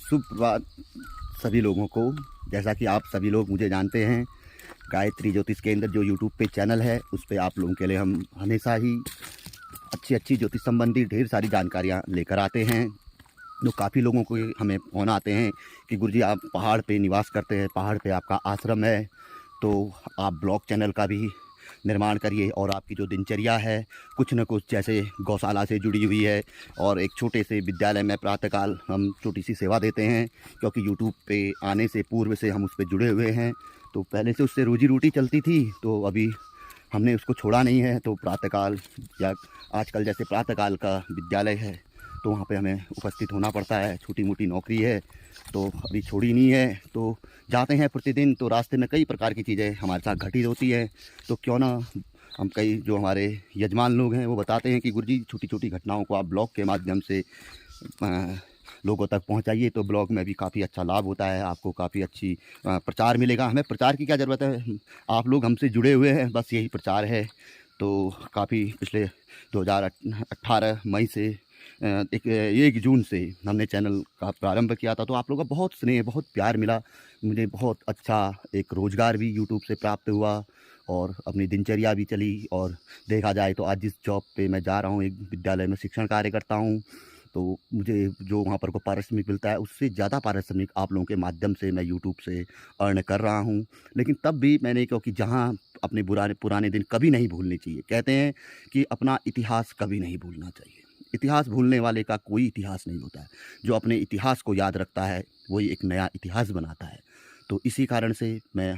सुप्रभात सभी लोगों को। जैसा कि आप सभी लोग मुझे जानते हैं, गायत्री ज्योतिष केंद्र जो यूट्यूब पे चैनल है, उस पे आप लोगों के लिए हम हमेशा ही अच्छी ज्योतिष संबंधी ढेर सारी जानकारियाँ लेकर आते हैं। तो काफ़ी लोगों को हमें फ़ोन आते हैं कि गुरुजी आप पहाड़ पे निवास करते हैं, पहाड़ पे आपका आश्रम है, तो आप ब्लॉग चैनल का भी निर्माण करिए और आपकी जो दिनचर्या है कुछ न कुछ जैसे गौशाला से जुड़ी हुई है और एक छोटे से विद्यालय में प्रातःकाल हम छोटी सी सेवा देते हैं, क्योंकि यूट्यूब पे आने से पूर्व से हम उस पर जुड़े हुए हैं। तो पहले से उससे रोजी रोटी चलती थी, तो अभी हमने उसको छोड़ा नहीं है। तो प्रातःकाल या आजकल जैसे प्रातःकाल का विद्यालय है तो वहाँ पे हमें उपस्थित होना पड़ता है। छोटी मोटी नौकरी है तो अभी छोड़ी नहीं है, तो जाते हैं प्रतिदिन। तो रास्ते में कई प्रकार की चीज़ें हमारे साथ घटित होती है, तो क्यों ना हम कई जो हमारे यजमान लोग हैं वो बताते हैं कि गुरुजी छोटी छोटी घटनाओं को आप ब्लॉग के माध्यम से लोगों तक पहुंचाइए, तो ब्लॉग में भी काफ़ी अच्छा लाभ होता है, आपको काफ़ी अच्छी प्रचार मिलेगा। हमें प्रचार की क्या ज़रूरत है, आप लोग हमसे जुड़े हुए हैं, बस यही प्रचार है। तो काफ़ी पिछले 2018 मई से 1 जून से हमने चैनल का प्रारंभ किया था, तो आप लोगों का बहुत स्नेह, बहुत प्यार मिला। मुझे बहुत अच्छा एक रोज़गार भी यूट्यूब से प्राप्त हुआ और अपनी दिनचर्या भी चली। और देखा जाए तो आज जिस जॉब पे मैं जा रहा हूँ, एक विद्यालय में शिक्षण कार्य करता हूँ, तो मुझे जो वहाँ पर को पारिश्रमिक मिलता है उससे ज़्यादा पारिश्रमिक आप लोगों के माध्यम से मैं यूट्यूब से अर्न कर रहा हूँ। लेकिन तब भी मैंने, क्योंकि जहाँ अपने पुराने दिन कभी नहीं भूलने चाहिए। कहते हैं कि अपना इतिहास कभी नहीं भूलना चाहिए। इतिहास भूलने वाले का कोई इतिहास नहीं होता है। जो अपने इतिहास को याद रखता है वही एक नया इतिहास बनाता है। तो इसी कारण से मैं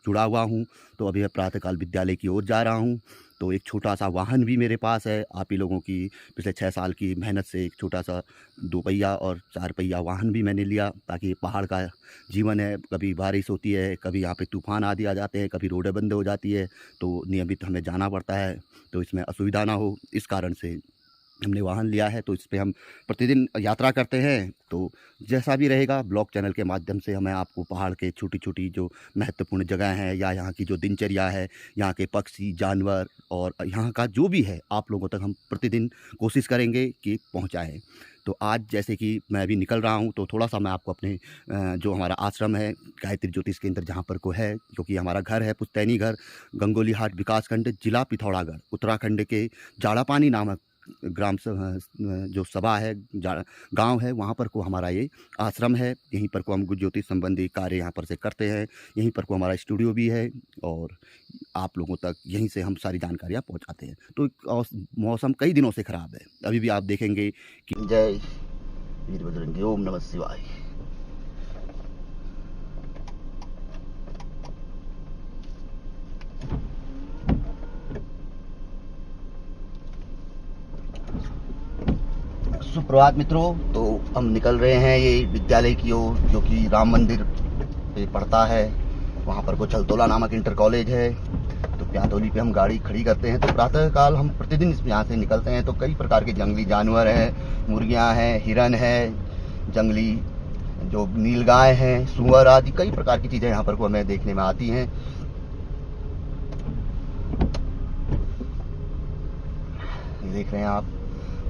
जुड़ा हुआ हूँ। तो अभी मैं प्रातःकाल विद्यालय की ओर जा रहा हूँ। तो एक छोटा सा वाहन भी मेरे पास है। आप ही लोगों की पिछले 6 साल की मेहनत से एक छोटा सा 2 पहिया और 4 पहिया वाहन भी मैंने लिया, ताकि पहाड़ का जीवन है, कभी बारिश होती है, कभी यहाँ पे तूफान आदि आ जाते हैं, कभी रोडें बंद हो जाती है, तो नियमित हमें जाना पड़ता है, तो इसमें असुविधा ना हो, इस कारण से हमने वाहन लिया है। तो इस पे हम प्रतिदिन यात्रा करते हैं। तो जैसा भी रहेगा ब्लॉग चैनल के माध्यम से हमें आपको पहाड़ के छोटी छोटी जो महत्वपूर्ण जगह हैं, या यहाँ की जो दिनचर्या है, यहाँ के पक्षी जानवर और यहाँ का जो भी है, आप लोगों तक हम प्रतिदिन कोशिश करेंगे कि पहुँचाएँ। तो आज जैसे कि मैं अभी निकल रहा हूँ, तो थोड़ा सा मैं आपको अपने जो हमारा आश्रम है गायत्री ज्योतिष केंद्र जहाँ पर को है, क्योंकि हमारा घर है पुश्तैनी घर, गंगोली हाट विकासखंड, जिला पिथौरागढ़, उत्तराखंड के जाड़ापानी नामक ग्राम जो सभा है, गांव है, वहाँ पर को हमारा ये आश्रम है। यहीं पर को हम ज्योतिष संबंधी कार्य यहाँ पर से करते हैं। यहीं पर को हमारा स्टूडियो भी है और आप लोगों तक यहीं से हम सारी जानकारियाँ पहुँचाते हैं। तो मौसम कई दिनों से ख़राब है, अभी भी आप देखेंगे कि जय वीर बजरंगी, ओम नमः शिवाय। सुप्रभात मित्रों, तो हम निकल रहे हैं ये विद्यालय की ओर, जो कि राम मंदिर पे पड़ता है। वहाँ पर को छलतोला नामक इंटर कॉलेज है। तो प्यातोली पे हम गाड़ी खड़ी करते हैं। तो प्रातःकाल हम प्रतिदिन यहाँ से निकलते हैं। तो कई प्रकार के जंगली जानवर हैं, मुर्गियाँ हैं, हिरन है, जंगली जो नीलगाय हैं, सुअर आदि कई प्रकार की चीज़ें यहाँ पर को हमें देखने में आती हैं। देख रहे हैं आप,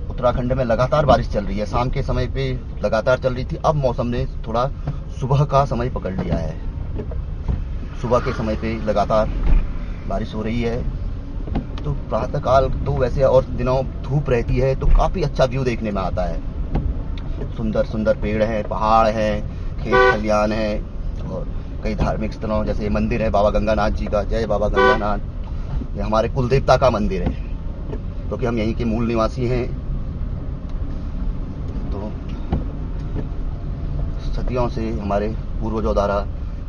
उत्तराखंड में लगातार बारिश चल रही है। शाम के समय पे लगातार चल रही थी, अब मौसम ने थोड़ा सुबह का समय पकड़ लिया है। सुबह के समय पे लगातार बारिश हो रही है। तो प्रातःकाल तो वैसे और दिनों धूप रहती है, तो काफ़ी अच्छा व्यू देखने में आता है। सुंदर सुंदर पेड़ हैं, पहाड़ हैं, खेत खलियान हैं और कई धार्मिक स्थलों जैसे मंदिर है बाबा गंगानाथ जी का। जय बाबा गंगानाथ। ये हमारे कुल देवता का मंदिर है, क्योंकि हम यहीं के मूल निवासी हैं। सदियों से हमारे पूर्वजों द्वारा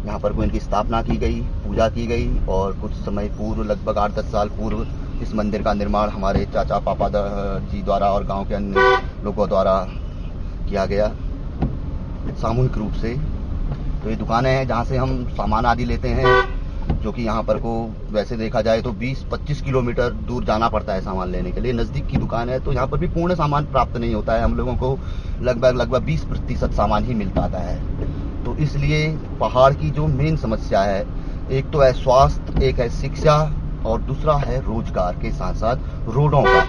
यहाँ पर को इनकी स्थापना की गई, पूजा की गई, और कुछ समय पूर्व, लगभग 8-10 साल पूर्व, इस मंदिर का निर्माण हमारे चाचा पापा जी द्वारा और गांव के अन्य लोगों द्वारा किया गया सामूहिक रूप से। तो ये दुकानें हैं जहाँ से हम सामान आदि लेते हैं, जो कि यहाँ पर को वैसे देखा जाए तो 20-25 किलोमीटर दूर जाना पड़ता है सामान लेने के लिए। नज़दीक की दुकान है, तो यहाँ पर भी पूर्ण सामान प्राप्त नहीं होता है। हम लोगों को लगभग 20% सामान ही मिल पाता है। तो इसलिए पहाड़ की जो मेन समस्या है, एक तो है स्वास्थ्य, एक है शिक्षा और दूसरा है रोजगार के साथ साथ रोडों का,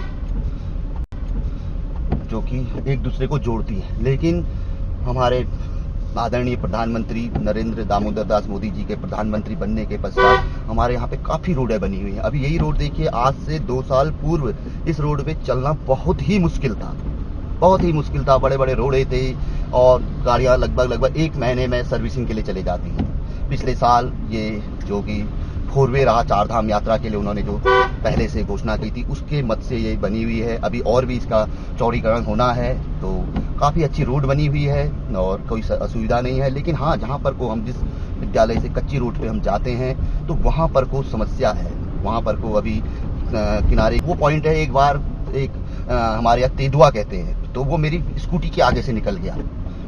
जो कि एक दूसरे को जोड़ती है। लेकिन हमारे आदरणीय प्रधानमंत्री नरेंद्र दामोदर दास मोदी जी के प्रधानमंत्री बनने के पश्चात हमारे यहाँ पे काफ़ी रोडें बनी हुई हैं। अभी यही रोड देखिए, आज से 2 साल पूर्व इस रोड पे चलना बहुत ही मुश्किल था, बहुत ही मुश्किल था। बड़े बड़े रोडे थे और गाड़ियाँ लगभग 1 महीने में सर्विसिंग के लिए चले जाती हैं। पिछले साल ये जो कि 4 वे रहा, 4 धाम यात्रा के लिए उन्होंने जो पहले से घोषणा की थी, उसके मत से ये बनी हुई है। अभी और भी इसका चौड़ीकरण होना है, तो काफ़ी अच्छी रोड बनी हुई है और कोई असुविधा नहीं है। लेकिन हाँ, जहाँ पर को हम जिस विद्यालय से कच्ची रोड पे हम जाते हैं तो वहाँ पर को समस्या है। वहाँ पर को अभी किनारे वो पॉइंट है, एक बार हमारे यहाँ तेंदुआ कहते हैं, तो वो मेरी स्कूटी के आगे से निकल गया।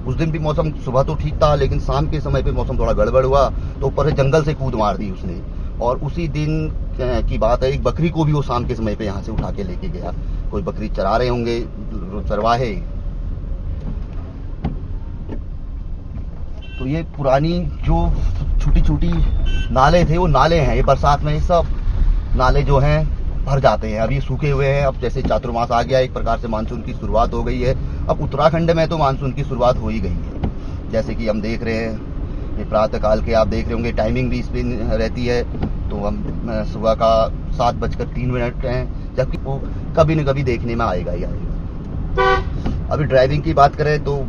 उस दिन भी मौसम सुबह तो ठीक था, लेकिन शाम के समय पे मौसम थोड़ा गड़बड़ हुआ, तो ऊपर से जंगल से कूद मार दी उसने। और उसी दिन की बात है, एक बकरी को भी वो शाम के समय पे यहाँ से उठा के लेके गया। कोई बकरी चरा रहे होंगे चरवाहे। तो ये पुरानी जो छोटी छोटी नाले थे, वो नाले हैं। ये बरसात में सब नाले जो हैं भर जाते हैं, अभी सूखे हुए हैं। अब जैसे चातुर्मास आ गया, एक प्रकार से मानसून की शुरुआत हो गई है। अब उत्तराखंड में तो मानसून की शुरुआत हो ही गई है, जैसे कि हम देख रहे हैं। ये प्रातः काल के आप देख रहे होंगे, टाइमिंग भी इस पर रहती है। तो हम सुबह का 7:03 हैं, जबकि वो कभी न कभी देखने में आएगा ही आएगा। अभी ड्राइविंग की बात करें तो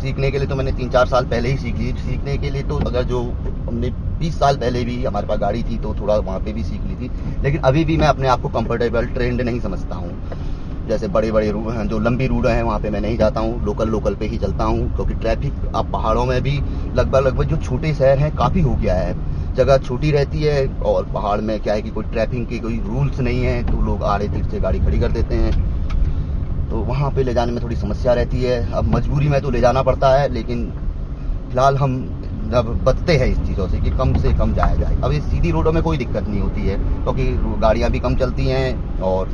सीखने के लिए तो मैंने 3-4 साल पहले ही सीख ली। सीखने के लिए तो अगर जो हमने 20 साल पहले भी हमारे पास गाड़ी थी तो थोड़ा वहाँ पे भी सीख ली थी, लेकिन अभी भी मैं अपने आप को कंफर्टेबल ट्रेंड नहीं समझता हूँ। जैसे बड़े बड़े जो लंबी रूट हैं वहाँ पे मैं नहीं जाता हूँ, लोकल पे ही चलता हूँ, क्योंकि ट्रैफिक अब पहाड़ों में भी लगभग जो छोटे शहर हैं काफ़ी हो गया है। जगह छोटी रहती है और पहाड़ में क्या है कि कोई ट्रैफिक के कोई रूल्स नहीं है, तो लोग आड़े तिरछे गाड़ी खड़ी कर देते हैं, तो वहाँ पे ले जाने में थोड़ी समस्या रहती है। अब मजबूरी में तो ले जाना पड़ता है, लेकिन फिलहाल हम जब बचते हैं इस चीज़ों से कि कम से कम जाया जाए। अब ये सीधी रोडों में कोई दिक्कत नहीं होती है, क्योंकि गाड़ियाँ भी कम चलती हैं और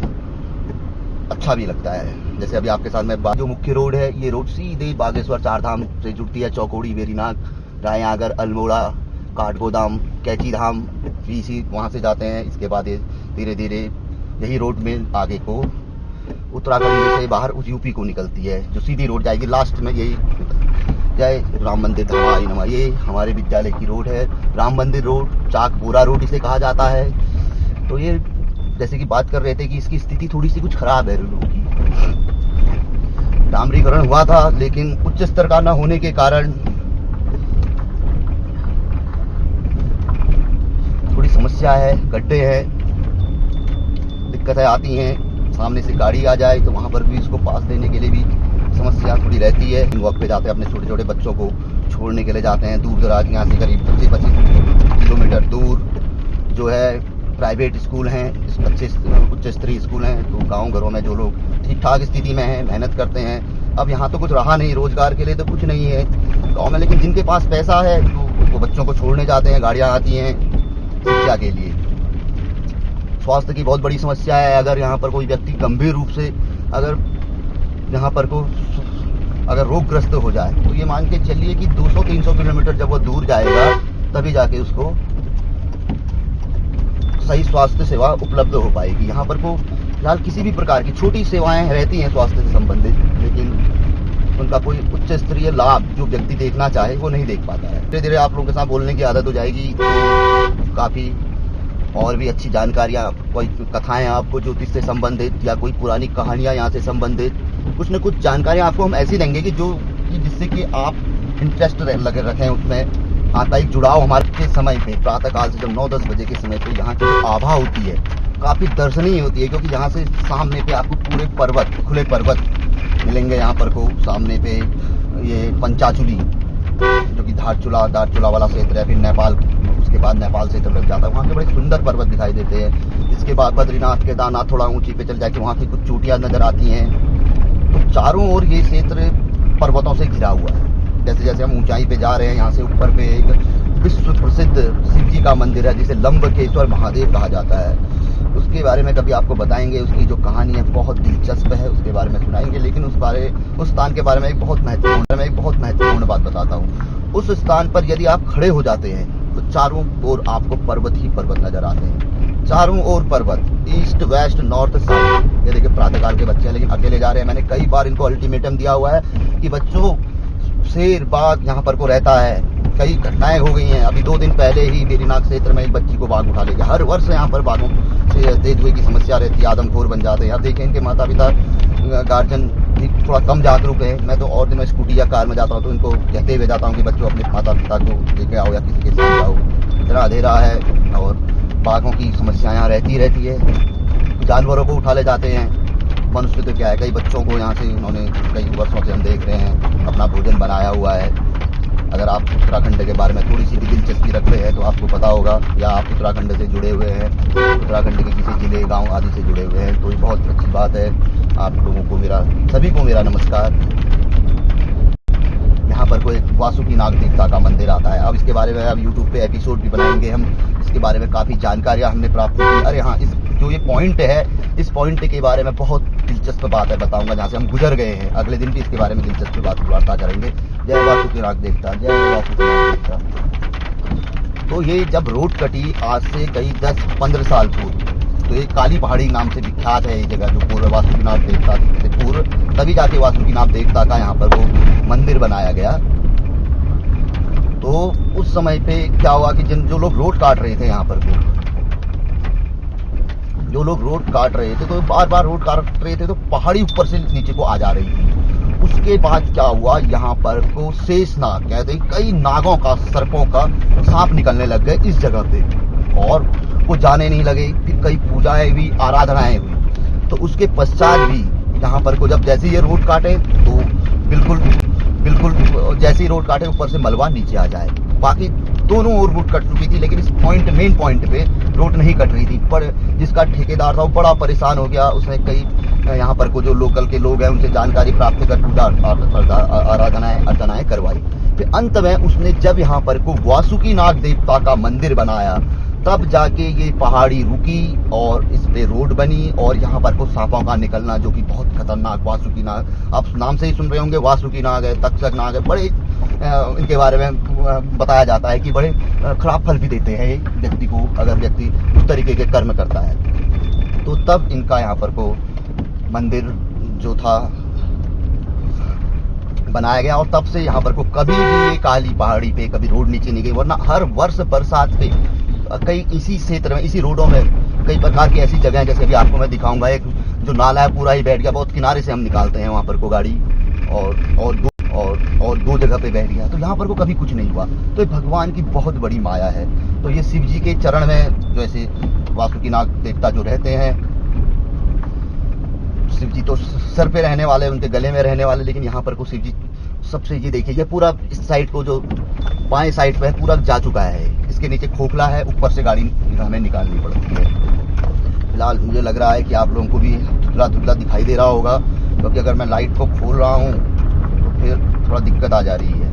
अच्छा भी लगता है। जैसे अभी आपके साथ में जो मुख्य रोड है, ये रोड सीधे बागेश्वर 4 धाम से जुड़ती है। चौकोड़ी, वेरीनाग, रायआगर, अल्मोड़ा, काठगोदाम, कैची धाम, पीसी वहाँ से जाते हैं। इसके बाद ये धीरे धीरे यही रोड में आगे को उत्तराखंड से बाहर उस यूपी को निकलती है, जो सीधी रोड जाएगी लास्ट में यही जय राम मंदिर धमाई नमा। ये हमारे विद्यालय की रोड है, राम मंदिर रोड, चाकपोरा रोड इसे कहा जाता है। तो ये जैसे कि बात कर रहे थे कि इसकी स्थिति थोड़ी सी कुछ खराब है रोड की। डामरीकरण हुआ था, लेकिन उच्च स्तर का न होने के कारण थोड़ी समस्या है, गड्ढे हैं, दिक्कतें आती हैं। सामने से गाड़ी आ जाए तो वहाँ पर भी इसको पास देने के लिए भी समस्या थोड़ी रहती है। वक्त पे जाते हैं, अपने छोटे छोटे बच्चों को छोड़ने के लिए जाते हैं दूर दराज, यहाँ से करीब 25 किलोमीटर दूर जो है प्राइवेट स्कूल हैं, अच्छे उच्च स्तरीय स्कूल हैं। तो गाँव घरों में जो लोग ठीक ठाक स्थिति में हैं, मेहनत करते हैं। अब यहाँ तो कुछ रहा नहीं, रोजगार के लिए तो कुछ नहीं है गाँव में, लेकिन जिनके पास पैसा है तो वो बच्चों को छोड़ने जाते हैं, गाड़ियाँ आती हैं शिक्षा के लिए। स्वास्थ्य की बहुत बड़ी समस्या है। अगर यहाँ पर कोई व्यक्ति गंभीर रूप से अगर यहाँ पर को अगर रोगग्रस्त हो जाए, तो ये मान के चलिए कि 200-300 किलोमीटर जब वो दूर जाएगा, तभी जाके उसको सही स्वास्थ्य सेवा उपलब्ध हो पाएगी। यहाँ पर को फिलहाल किसी भी प्रकार की छोटी सेवाएं रहती हैं स्वास्थ्य से संबंधित, लेकिन उनका कोई उच्च स्तरीय लाभ जो व्यक्ति देखना चाहे वो नहीं देख पाता है। धीरे धीरे आप लोगों के साथ बोलने की आदत हो जाएगी, तो काफ़ी और भी अच्छी जानकारियाँ, कोई कथाएं आपको ज्योतिष से संबंधित या कोई पुरानी कहानियाँ यहाँ से संबंधित, कुछ न कुछ जानकारियाँ आपको हम ऐसी देंगे कि जिससे कि आप इंटरेस्ट लगे रखें उसमें। आपका एक जुड़ाव हमारे के समय पे प्रातःकाल से जब 9-10 बजे के समय पे यहाँ की जो आभा होती है काफ़ी दर्शनीय होती है, क्योंकि यहाँ से सामने पे आपको पूरे पर्वत, खुले पर्वत मिलेंगे। यहाँ पर को सामने पे ये पंचाचुली जो कि धारचूला वाला क्षेत्र है, फिर नेपाल, उसके बाद नेपाल क्षेत्र लग जाता है, वहाँ के बड़े सुंदर पर्वत दिखाई देते हैं। इसके बाद बद्रीनाथ, केदारनाथ, थोड़ा ऊंची पे चल जाके वहाँ की कुछ चोटियाँ नजर आती हैं। तो चारों ओर ये क्षेत्र पर्वतों से घिरा हुआ है। जैसे जैसे हम ऊंचाई पे जा रहे हैं, यहाँ से ऊपर पे एक विश्व प्रसिद्ध शिव जी का मंदिर है, जिसे लंबकेश्वर महादेव कहा जाता है। उसके बारे में कभी आपको बताएंगे, उसकी जो कहानी है बहुत दिलचस्प है, उसके बारे में सुनाएंगे। लेकिन उस स्थान के बारे में एक बहुत महत्वपूर्ण बात बताता हूँ। उस स्थान पर यदि आप खड़े हो जाते हैं तो चारों ओर आपको पर्वत ही पर्वत नजर आते हैं, चारों ओर पर्वत, ईस्ट वेस्ट नॉर्थ साउथ। ये देखिए प्रातःकाल के बच्चे हैं, लेकिन अकेले जा रहे हैं। मैंने कई बार इनको अल्टीमेटम दिया हुआ है कि बच्चों शेर बाघ यहाँ पर को रहता है। कई घटनाएं हो गई हैं। अभी 2 दिन पहले ही वेरीनाग क्षेत्र में एक बच्ची को बाघ उठा ले गया। हर वर्ष यहाँ पर बाघों से तेंदुए की समस्या रहती है, आदमखोर बन जाते हैं। अब देखें इनके माता पिता गार्जियन भी थोड़ा कम जागरूक है। मैं तो और दिन में स्कूटी या कार में जाता हूँ तो इनको कहते हुए जाता हूँ कि बच्चों अपने माता पिता को लेके आओ या किसी के साथ जाओ। इतना अंधेरा है और बाघों की समस्या यहाँ रहती है। जानवरों को उठा ले जाते हैं। मनुष्य तो क्या है, कई बच्चों को यहाँ से उन्होंने कई वर्षों से हम देख रहे हैं अपना भोजन बनाया हुआ है। अगर आप उत्तराखंड के बारे में थोड़ी सी भी दिलचस्पी रखते हैं तो आपको पता होगा, या आप उत्तराखंड से जुड़े हुए हैं, उत्तराखंड के किसी जिले गांव आदि से जुड़े हुए हैं, तो ये बहुत अच्छी बात है। आप लोगों को सभी को मेरा नमस्कार। यहाँ पर कोई वासुकीनाग देवता का मंदिर आता है। अब इसके बारे में अब यूट्यूब पे एपिसोड भी बनाएंगे हम। इसके बारे में काफ़ी जानकारियाँ हमने प्राप्त की। अरे हाँ, इस जो ये पॉइंट है, इस पॉइंट के बारे में बहुत दिलचस्प बात है, बताऊंगा, जहाँ से हम गुजर गए हैं। अगले दिन भी इसके बारे में दिलचस्प बात वार्ता करेंगे। जय वासुकीनाग देवता, जय वासुकीनाग देवता। तो ये जब रोड कटी आज से कई 10-15 साल पूर्व, तो ये काली पहाड़ी नाम से विख्यात है ये जगह, जो पूर्व वासुकीनाग देवता से पूर्व, तभी जाके वासुकीनाग देवता का यहाँ पर वो मंदिर बनाया गया। तो उस समय पे क्या हुआ कि जो लोग रोड काट रहे थे यहाँ पर जो लोग रोड काट रहे थे, तो बार बार रोड काट रहे थे, तो पहाड़ी ऊपर से नीचे को आ जा रही थी। उसके बाद क्या हुआ, यहाँ पर को शेषनाग कहते हैं, कई नागों का, सर्पों का सांप निकलने लग गए इस जगह पे, और वो जाने नहीं लगे। फिर कई पूजाएं हुई, आराधनाएं हुई। तो उसके पश्चात भी यहाँ पर को जब जैसे ये रोड काटे तो बिल्कुल जैसे ही रोड काटे ऊपर से मलबा नीचे आ जाए। बाकी दोनों ओर रोड कट चुकी थी, लेकिन इस मेन पॉइंट पे रोड नहीं कट रही थी। पर जिसका ठेकेदार था वो बड़ा परेशान हो गया। उसने कई यहाँ पर को जो लोकल के लोग हैं उनसे जानकारी प्राप्त कर पूजा अर्चनाएं करवाई। फिर अंत में उसने जब यहाँ पर को वासुकीनाग देवता का मंदिर बनाया, तब जाके ये पहाड़ी रुकी और इस पे रोड बनी। और यहाँ पर को सांपों का निकलना, जो कि बहुत खतरनाक, वासुकीनाग आप नाम से ही सुन रहे होंगे, वासुकीनाग है, तक्षक नाग है, बड़े इनके बारे में बताया जाता है कि बड़े खराब फल भी देते हैं व्यक्ति को, अगर व्यक्ति उस तरीके के कर्म करता है। तो तब इनका यहाँ पर को मंदिर जो था बनाया गया, और तब से यहाँ पर को कभी भी ये काली पहाड़ी पे कभी रोड नीचे नहीं गई। वरना हर वर्ष बरसात पे कई इसी क्षेत्र में, इसी रोडों में कई प्रकार की ऐसी जगह हैं, जैसे अभी आपको मैं दिखाऊंगा। एक जो नाला है पूरा ही बैठ गया, बहुत किनारे से हम निकालते हैं वहाँ पर को गाड़ी, और 2 जगह पे बैठ गया। तो यहाँ पर को कभी कुछ नहीं हुआ। तो ये भगवान की बहुत बड़ी माया है। तो ये शिव जी के चरण में, जैसे वासुकीनाग देवता जो रहते हैं, शिव जी तो सर पे रहने वाले, उनके गले में रहने वाले, लेकिन यहाँ पर को शिव जी सबसे, ये देखिए, ये पूरा इस साइड को, जो बाएं साइड पे पूरा जा चुका है। इसके नीचे खोखला है, ऊपर से गाड़ी हमें निकालनी पड़ती है। फिलहाल मुझे लग रहा है कि आप लोगों को भी धुंधला धुंधला दिखाई दे रहा होगा, क्योंकि अगर मैं लाइट को खोल रहा हूँ तो फिर थोड़ा दिक्कत आ जा रही है,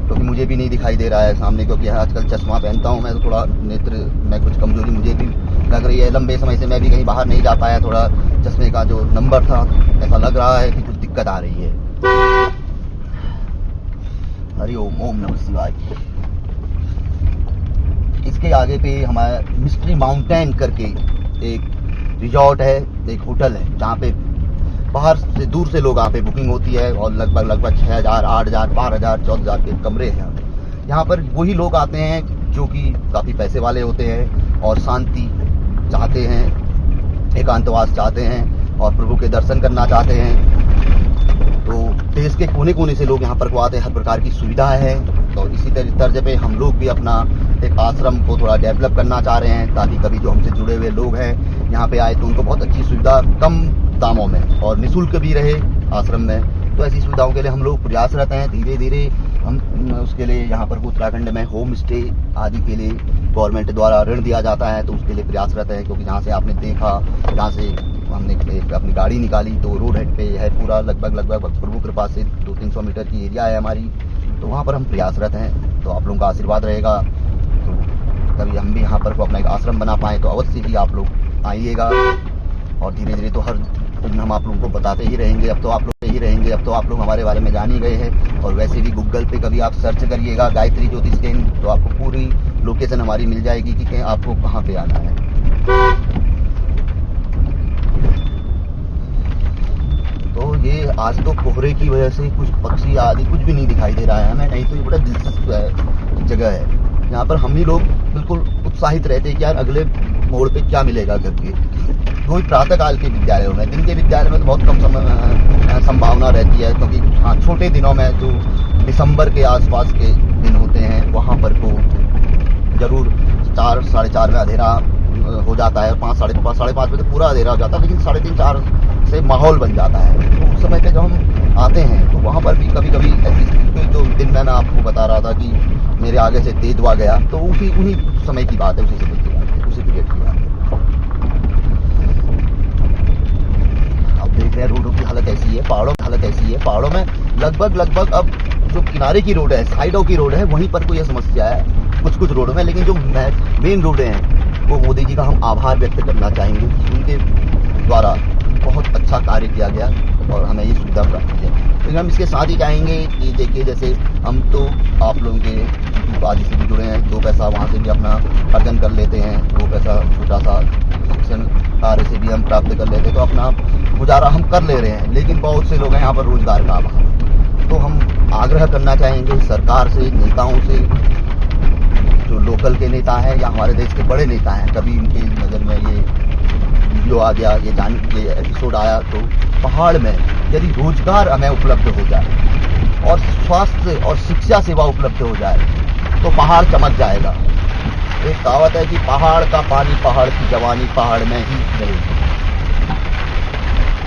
क्योंकि मुझे भी नहीं दिखाई दे रहा है सामने, क्योंकि आजकल चश्मा पहनता हूँ मैं, तो थोड़ा नेत्र में कुछ कमजोरी मुझे भी लग रही है। लंबे समय से मैं भी कहीं बाहर नहीं जा पाया, थोड़ा चश्मे का जो नंबर था, ऐसा लग रहा है कि कुछ दिक्कत आ रही है। हरि ओम, ओम नमः शिवाय। इसके आगे पे हमारा मिस्ट्री माउंटेन करके एक रिजॉर्ट है, एक होटल है, जहाँ पे बाहर से, दूर से लोग यहाँ पे बुकिंग होती है, और लगभग 6,000, 8,000, 12,000, 14,000 के कमरे हैं। यहाँ पर वही लोग आते हैं जो कि काफ़ी पैसे वाले होते हैं और शांति चाहते हैं, एकांतवास चाहते हैं और प्रभु के दर्शन करना चाहते हैं। तो देश के कोने कोने से लोग यहाँ पर को आते हैं, हर प्रकार की सुविधा है। तो इसी तर्ज पे हम लोग भी अपना एक आश्रम को थोड़ा डेवलप करना चाह रहे हैं, ताकि कभी जो हमसे जुड़े हुए लोग हैं यहाँ पे आए तो उनको बहुत अच्छी सुविधा, कम दामों में और निःशुल्क भी रहे आश्रम में। तो ऐसी सुविधाओं के लिए हम लोग प्रयासरत हैं। धीरे धीरे हम उसके लिए यहाँ पर उत्तराखंड में होम स्टे आदि के लिए गवर्नमेंट द्वारा ऋण दिया जाता है, तो उसके लिए प्रयासरत है। क्योंकि जहाँ से आपने देखा, जहाँ से हमने अपनी गाड़ी निकाली, तो रोड हेड पे है पूरा, लगभग प्रभु कृपा से 200-300 मीटर की एरिया है हमारी। तो वहाँ पर हम प्रयासरत हैं। तो आप लोगों का आशीर्वाद रहेगा तो कभी हम भी यहाँ पर को अपना एक आश्रम बना पाएँ, तो अवश्य ही आप लोग आइएगा। और धीरे धीरे तो हर दिन हम आप लोगों को बताते ही रहेंगे। अब तो आप लोग हमारे बारे में जान ही गए हैं। और वैसे भी गूगल पे कभी आप सर्च करिएगा गायत्री ज्योतिष केंद्र, तो आपको पूरी लोकेशन हमारी मिल जाएगी कि आपको कहाँ पे आना है। तो ये आज तो कोहरे की वजह से कुछ पक्षी आदि कुछ भी नहीं दिख दिखाई दे रहा है हमें, नहीं तो ये बड़ा दिलचस्प जगह है। यहाँ पर हम ही लोग बिल्कुल उत्साहित रहते हैं कि यार अगले मोड़ पे क्या मिलेगा करके। वही प्रातःकाल के विद्यालयों में, दिन के विद्यालय में तो बहुत कम संभावना रहती है, क्योंकि हाँ छोटे दिनों में जो दिसंबर के आसपास के दिन होते हैं वहाँ पर को जरूर 4 साढ़े 4 में अंधेरा हो जाता है। 5 साढ़े 5 बजे पूरा अंधेरा हो जाता है, लेकिन 3:30 4 से माहौल बन जाता है। तो उस समय पे जब हम आते हैं तो वहाँ पर भी कभी कभी ऐसी जो दिन में मैं आपको बता रहा था कि मेरे आगे से तेंदुआ गया, तो उन्हीं समय की बात है, उसी समय की बात है, उसी पीरियड की बात है। आप देख रहे हैं रोडों की हालत ऐसी है, पहाड़ों की हालत ऐसी है। पहाड़ों में लगभग अब जो किनारे की रोड है, साइडों की रोड है, वहीं पर कोई समस्या है कुछ रोडों में, लेकिन जो मेन रोडें हैं वो मोदी जी का हम आभार व्यक्त करना चाहेंगे। उनके द्वारा बहुत अच्छा कार्य किया गया और हमें ये सुविधा प्राप्त है। लेकिन हम इसके साथ ही चाहेंगे कि देखिए, जैसे हम तो आप लोगों के यूट्यूब आदि से भी जुड़े हैं, 2 पैसा वहाँ से भी अपना अर्जन कर लेते हैं, 2 पैसा छोटा सा शिक्षण कार्य से भी हम प्राप्त कर लेते हैं, तो अपना गुजारा हम कर ले रहे हैं। लेकिन बहुत से लोग हैं यहाँ पर रोजगार का अभाव। तो हम आग्रह करना चाहेंगे सरकार से, नेताओं से, जो लोकल के नेता हैं या हमारे देश के बड़े नेता हैं, कभी उनकी नज़र में ये वीडियो आ गया, ये एपिसोड आया, तो पहाड़ में यदि रोजगार हमें उपलब्ध हो जाए और स्वास्थ्य और शिक्षा सेवा उपलब्ध हो जाए तो पहाड़ चमक जाएगा। एक कहावत है कि पहाड़ का पानी, पहाड़ की जवानी पहाड़ में ही रहेगी।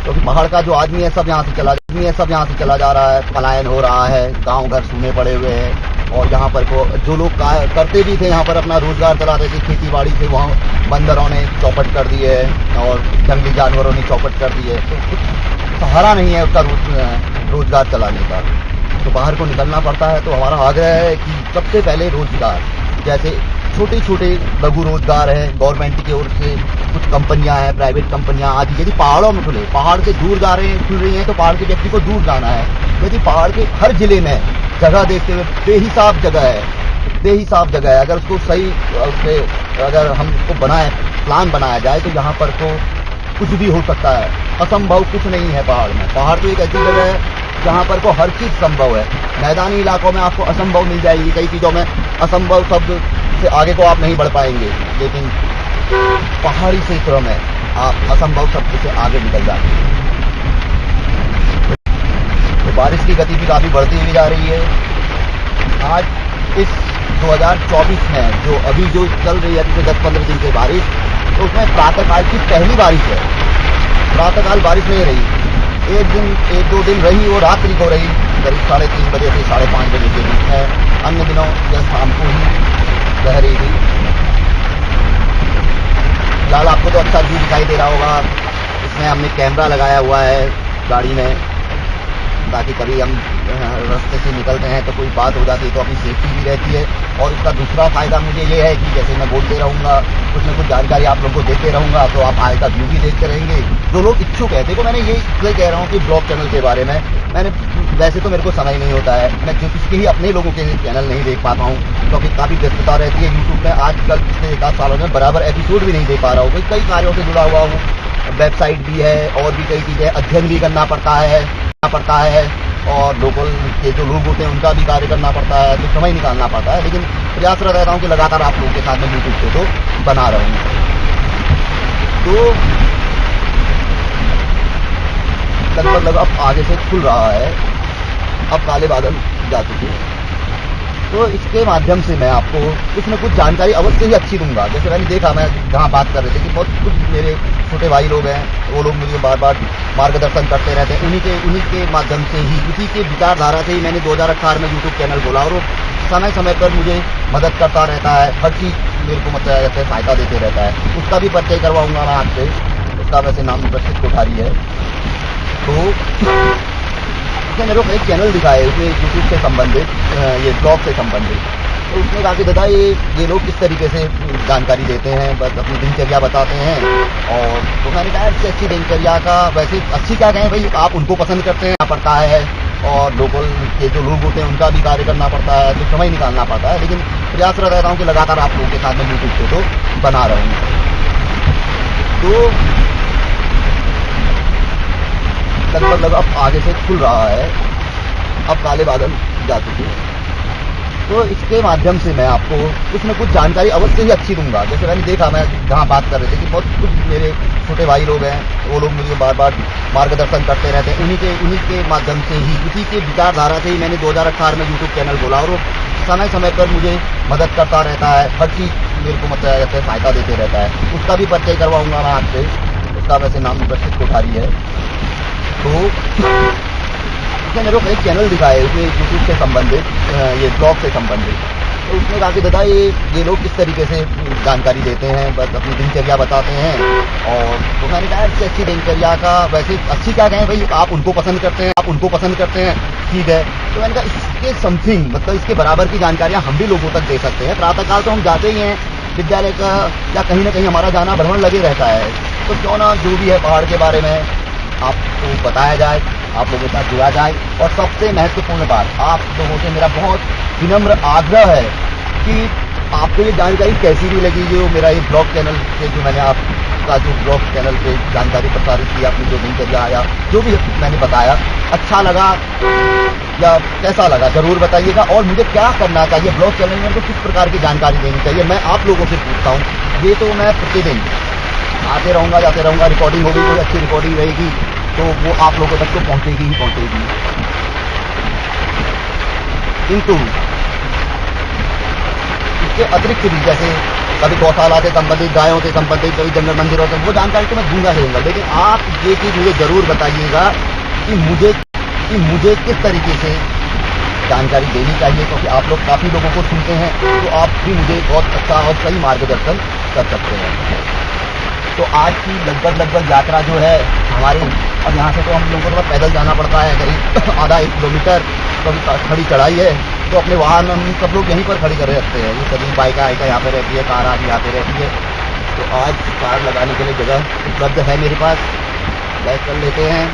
क्योंकि पहाड़ का जो आदमी है सब यहाँ से चला जा रहा है, पलायन हो रहा है, गांव घर सूने पड़े हुए हैं। और यहाँ पर को जो लोग करते भी थे, यहाँ पर अपना रोजगार चलाते थे खेती बाड़ी से, वहाँ बंदरों ने चौपट कर दिए और जंगली जानवरों ने चौपट कर दिए, तो कुछ सहारा नहीं है उसका रोजगार चलाने का। तो बाहर को निकलना पड़ता है। तो हमारा आग्रह है कि सबसे पहले रोजगार, जैसे छोटे छोटे लघु रोजगार है गवर्नमेंट की ओर से, कुछ कंपनियां हैं, प्राइवेट कंपनियां आदि, यदि पहाड़ों में खुले, पहाड़ से दूर खुल रही हैं तो पहाड़ के व्यक्ति को दूर जाना है। यदि पहाड़ के हर जिले में जगह देखते हुए बेहिसाब जगह है, अगर उसको सही अगर हम उसको प्लान बनाया जाए तो यहाँ पर तो कुछ भी हो सकता है। असंभव कुछ नहीं है पहाड़ में। पहाड़ तो एक ऐसी जगह है जहाँ पर को हर चीज संभव है। मैदानी इलाकों में आपको असंभव मिल जाएगी, कई चीजों में असंभव शब्द से आगे को आप नहीं बढ़ पाएंगे, लेकिन पहाड़ी क्षेत्रों में आप असंभव शब्द से आगे निकल जाएंगे। तो बारिश की गति भी काफी बढ़ती हुई जा रही है। आज इस 2024 में जो चल रही है पिछले 10-15 दिन से बारिश, तो उसमें प्रातःकाल की पहली बारिश है। प्रातःकाल बारिश नहीं रही, एक दो दिन रही, वो रात्रि को रही, करीब 3:30 बजे से 5:30 बजे के बीच में। अन्य दिनों या शाम को ही रह रही थी। फिलहाल आपको तो अच्छा व्यू दिखाई दे रहा होगा। इसमें हमने कैमरा लगाया हुआ है गाड़ी में, ताकि कभी हम रास्ते से निकलते हैं तो कोई बात हो जाती है तो अपनी सेफ्टी भी रहती है। और इसका दूसरा फायदा मुझे ये है कि जैसे मैं बोलते रहूँगा, कुछ न कुछ जानकारी आप लोगों को देते रहूँगा, तो आप आगे का व्यू भी देखते रहेंगे। जो लोग इच्छुक है, देखो मैंने ये इसलिए कह रहा हूँ कि ब्लॉग चैनल के बारे में वैसे तो मेरे को समय नहीं होता है, मैं ज्योतिष के ही अपने लोगों के चैनल नहीं देख पाता हूँ, क्योंकि काफ़ी व्यस्तता रहती है यूट्यूब में। आजकल पिछले 1-8 सालों में बराबर एपिसोड भी नहीं दे पा रहा हूँ, कई कार्यों से जुड़ा हुआ हूँ, वेबसाइट भी है और भी कई चीज़ें, अध्ययन भी करना पड़ता है और लोकल के जो लोग होते हैं उनका भी कार्य करना पड़ता है, तो समय निकालना पड़ता है। लेकिन प्रयासरत रहता हूँ कि लगातार आप लोगों के साथ में यूट्यूब पे तो बना रहूँ। तो लगभग अब आगे से खुल रहा है, अब काले बादल जा चुके हैं, तो इसके माध्यम से मैं आपको कुछ न कुछ जानकारी अवश्य ही अच्छी दूंगा। जैसे मैंने देखा, मैं जहाँ बात कर रहे थे कि बहुत कुछ मेरे छोटे भाई लोग हैं, वो लोग मुझे बार बार मार्गदर्शन करते रहते हैं। उन्हीं के माध्यम से ही, उसी के विचारधारा से ही मैंने 2018 में यूट्यूब चैनल खोला, और वो समय समय पर मुझे मदद करता रहता है, हर चीज़ मेरे को मतलब जैसे सहायता देते रहता है। उसका भी परिचय करवाऊँगा मैं आपसे। उसका वैसे नाम रक्षित कोठारी है। तो उसने मेरे को एक चैनल दिखाया उसमें यूट्यूब से संबंधित, ये ब्लॉग से संबंधित। तो उसने काफ़ी दादा ये लोग किस तरीके से जानकारी देते हैं, बस अपनी दिनचर्या बताते हैं। और तो मैंने कहा इससे अच्छी दिनचर्या का, वैसे अच्छी क्या कहें भाई, आप उनको पसंद करते हैं पड़ता है, और लोकल के जो लोग होते हैं उनका भी कार्य करना पड़ता है, तो समय निकालना पड़ता है। लेकिन प्रयासरत रहता हूँ कि लगातार आप लोगों के साथ में यूट्यूब पे तो बना रहूँ। तो लगभग अब आगे से खुल रहा है, अब काले बादल जा चुके हैं। तो इसके माध्यम से मैं आपको कुछ न कुछ जानकारी अवश्य ही अच्छी दूंगा। जैसे मैंने देखा, मैं जहाँ बात कर रहे थे कि बहुत कुछ मेरे छोटे भाई लोग हैं, वो लोग मुझे बार बार मार्गदर्शन करते रहते हैं। उन्हीं के माध्यम से ही, उसी के विचारधारा से ही मैंने 2018 में यूट्यूब चैनल खोला, और वो समय समय पर मुझे मदद करता रहता है, हर चीज़ मेरे को मतलब ऐसे सहायता देते रहता है। उसका भी परिचय करवाऊँगा मैं आपसे। उसका वैसे नाम रक्षित कोठारी है। तो उसने मेरे को एक चैनल दिखाया है, उसमें यूट्यूब से संबंधित, ये ब्लॉग से संबंधित। तो उसने कहा कि दादा ये लोग किस तरीके से जानकारी देते हैं, बस अपनी दिनचर्या बताते हैं। और तो मैंने कहा इससे अच्छी दिनचर्या का, वैसे अच्छी क्या कहें भाई, आप उनको पसंद करते हैं, ठीक है। तो मैंने कहा इसके समथिंग, मतलब इसके बराबर की जानकारियाँ हम भी लोगों तक दे सकते हैं। प्रातःकाल तो हम जाते ही हैं विद्यालय का, या कहीं ना कहीं हमारा जाना भ्रमण लगे रहता है। तो क्यों ना जो भी है पहाड़ के बारे में आपको बताया जाए, आप लोगों के साथ जुड़ा जाए। और सबसे महत्वपूर्ण बात, आप लोगों से मेरा बहुत विनम्र आग्रह है कि आपको ये जानकारी कैसी भी लगी, जो मेरा ये ब्लॉग चैनल से जो मैंने आपका जो ब्लॉग चैनल पे जानकारी प्रसारित की, आपने जो दिनचर्या या जो भी मैंने बताया, अच्छा लगा या कैसा लगा ज़रूर बताइएगा। और मुझे क्या करना चाहिए ब्लॉग चैनल में, तो किस प्रकार की जानकारी देनी चाहिए, मैं आप लोगों से पूछता हूँ। ये तो मैं प्रतिदिन आते रहूँगा, जाते रहूँगा, रिकॉर्डिंग होगी, कोई अच्छी रिकॉर्डिंग रहेगी तो वो आप लोगों तक तो पहुँचेगी ही पहुँचेगी। किंतु इसके अतिरिक्त भी, जैसे कभी गौशाला से संबंधित, गायों से संबंधित, कभी जंगल मंदिरों से, वो जानकारी तो मैं दूंगा ही दूंगा। लेकिन आप ये चीज़ मुझे ज़रूर बताइएगा कि मुझे किस तरीके से जानकारी देनी चाहिए, क्योंकि आप लोग काफ़ी लोगों को सुनते हैं, तो आप भी मुझे बहुत अच्छा और सही मार्गदर्शन कर सकते हैं। तो आज की लगभग यात्रा जो है हमारी, अब यहाँ से तो हम लोगों को थोड़ा पैदल जाना पड़ता है, करीब आधा 1 किलोमीटर। तो अभी खड़ी चढ़ाई है, तो अपने वाहन हम सब लोग यहीं पर खड़ी करे रखते हैं। ये सभी बाइक आइका यहाँ पे रहती है, कार आदि यहाँ पे रहती है। तो आज कार लगाने के लिए जगह उपलब्ध है मेरे पास, बैक कर लेते हैं।